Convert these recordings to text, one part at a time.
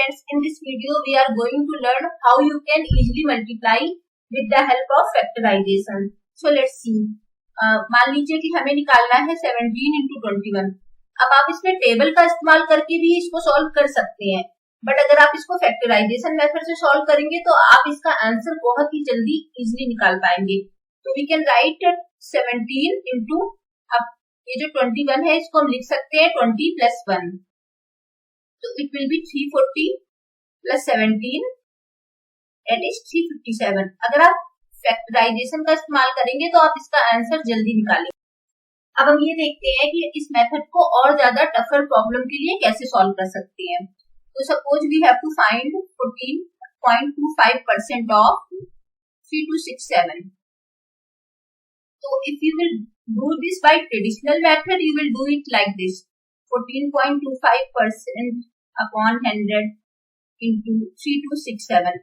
friends, in this video we are going to learn how you can easily multiply with the help of factorization. So let's see. मान लीजिए कि हमें निकालना है 17 into 21. अब आप इसमें टेबल का इस्तेमाल करके भी इसको सॉल्व कर सकते हैं, बट अगर आप इसको फैक्टराइजेशन मेथड से सॉल्व करेंगे तो आप इसका आंसर बहुत ही जल्दी इजीली निकाल पाएंगे. तो वी कैन राइट 17 into, अब ये जो 21 है इसको हम लिख सकते हैं 20 plus 1. तो it will be 340 plus 17 that is 357. अगर आप फैक्टराइजेशन का इस्तेमाल करेंगे तो आप इसका आंसर जल्दी निकालेंगे. अब हम ये देखते हैं कि इस मेथड को और ज्यादा टफर प्रॉब्लम के लिए कैसे सॉल्व कर सकते हैं. तो suppose we have to find 14.25% of 3267. So if you will do this by traditional method, you will do it like this: 14.25% upon 100 into 3267.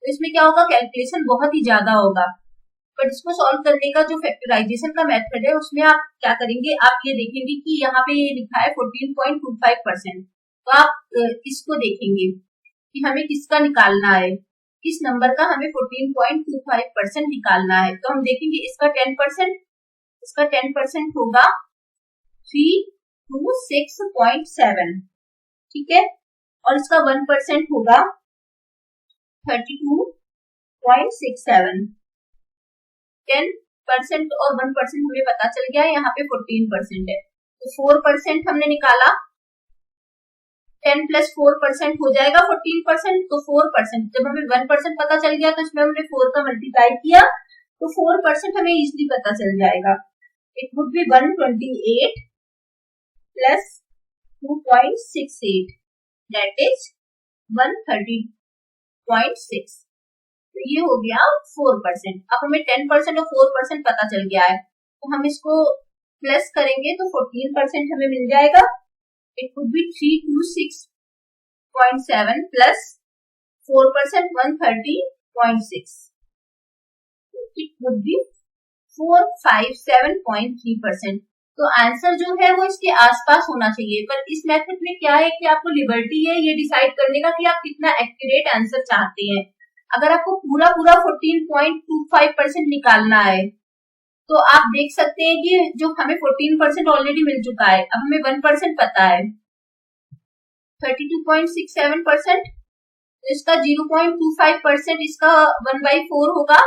तो इसमें क्या होगा, कैलकुलेशन बहुत ही ज्यादा होगा. बट इसको सॉल्व करने का जो फैक्टराइजेशन का मेथड है उसमें आप क्या करेंगे, आप ये देखेंगे कि यहाँ पे ये लिखा है 14.25%. तो आप इसको देखेंगे कि हमें किसका निकालना है, किस नंबर का हमें 14.25% निकालना है. तो हम देखेंगे इसका 10% होगा 326.7, ठीक है, और इसका 1% होगा 32.67. 10% और 1% हमें पता चल गया, यहाँ पे 14% है. तो 4% हमने निकाला, 10 plus 4% हो जाएगा 14%. तो 4%, जब हमें 1% पता चल गया तो इसमें हमने 4 का मल्टीप्लाई किया तो 4% हमें इजीली पता चल जाएगा. It would be 128 plus 2.68 that is 130.6. तो ये हो गया 4%. अब हमें 10% और 4% पता चल गया है, तो हम इसको प्लस करेंगे तो 14% हमें मिल जाएगा. It would be 326.7 plus 4% 130.6. It would be 457.3%. तो आंसर जो है वो इसके आसपास होना चाहिए. पर इस मेथड में क्या है कि आपको लिबर्टी है ये डिसाइड करने का कि आप कितना एक्यूरेट आंसर चाहते हैं. अगर आपको पूरा 14.25% निकालना है तो आप देख सकते हैं कि जो हमें 14% ऑलरेडी मिल चुका है, अब हमें 1% पता है 32.67%. तो इसका 0.25% इसका 1/4 होगा,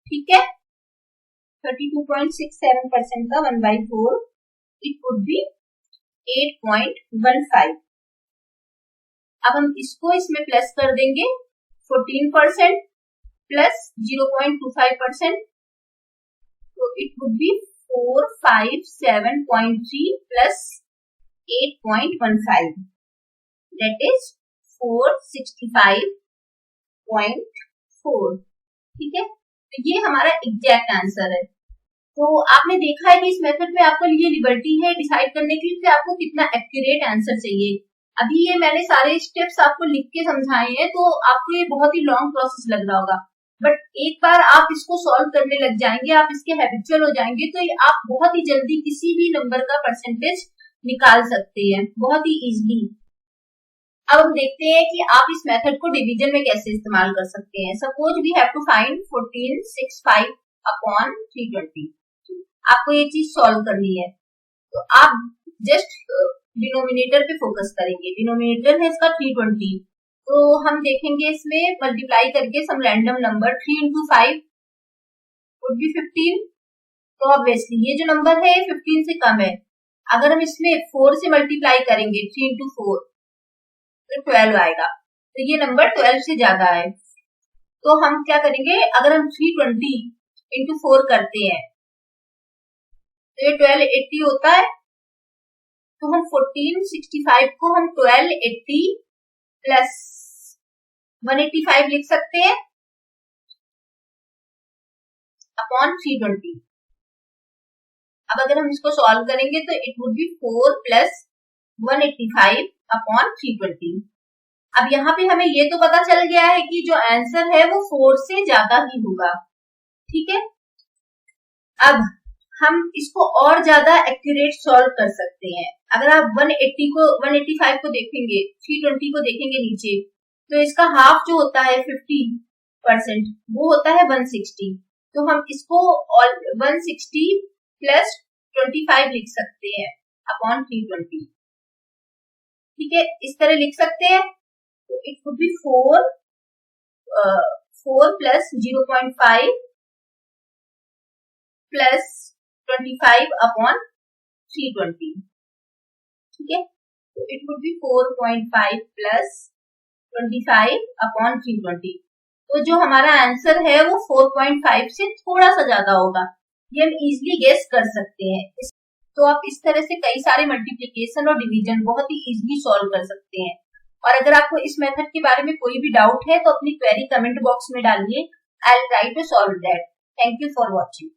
ठीक है. 32.67% का 1/4 इट वुड बी 8.15. अब हम इसको इसमें प्लस कर देंगे 14% प्लस 0.25%. तो it would be 457.3 plus 8.15 that is 465.4, ठीक है. तो ये हमारा एग्जैक्ट आंसर है. तो आपने देखा है कि इस मेथड में आपको ये लिबर्टी है डिसाइड करने के लिए कि आपको कितना एक्यूरेट आंसर चाहिए. अभी ये मैंने सारे स्टेप्स आपको लिख के समझाए हैं, तो आपको ये बहुत ही लॉन्ग प्रोसेस लग रहा होगा, बट एक बार आप इसको सॉल्व करने लग जाएंगे, आप इसके हैबिचुअल हो जाएंगे, तो आप बहुत ही जल्दी किसी भी नंबर का परसेंटेज निकाल सकते हैं बहुत ही इजीली. अब हम देखते हैं कि आप इस मेथड को डिवीजन में कैसे इस्तेमाल कर सकते हैं. Suppose we have to find 1465 upon 320. आपको ये चीज सॉल्व करनी है, तो आप जस्ट डिनोमिनेटर पे फोकस करेंगे. डिनोमिनेटर है इसका 320, तो हम देखेंगे इसमें मल्टीप्लाई करके some random number 3 into 5 would be 15. तो ऑब्वियसली ये जो नंबर है 15 से कम है. अगर हम इसमें 4 से मल्टीप्लाई करेंगे 3 into 4 तो 12 आएगा. तो ये नंबर 12 से ज्यादा है. तो हम क्या करेंगे, अगर हम 320 into 4 करते हैं तो ये 1280 होता है. तो हम 1465 को हम 1280 प्लस 185 लिख सकते हैं अपॉन 320. अब अगर हम इसको सॉल्व करेंगे तो it would be 4 plus 185 upon 320. अब यहाँ पे हमें ये तो पता चल गया है कि जो आंसर है वो 4 से ज्यादा ही होगा, ठीक है. अब हम इसको और ज्यादा एक्यूरेट सॉल्व कर सकते हैं। अगर आप 180 को 185 को देखेंगे, 320 को देखेंगे नीचे, तो इसका हाफ जो होता है 50% वो होता है 160। तो हम इसको 160 प्लस 25 लिख सकते हैं अपॉन 320। ठीक है, इस तरह लिख सकते हैं। तो it would be 4 plus 0.5 plus 25 upon 320। ठीक है, तो it would be 4.5 plus 25 upon 320। तो जो हमारा आंसर है वो 4.5 से थोड़ा सा ज्यादा होगा, ये हम इजिली गेस कर सकते हैं। तो आप इस तरह से कई सारे मल्टीप्लिकेशन और डिवीजन बहुत ही इजिली सॉल्व कर सकते हैं। और अगर आपको इस मेथड के बारे में कोई भी डाउट है तो अपनी क्वेरी कमेंट बॉक्स में डालिए। I will try to solve that. Thank you for watching.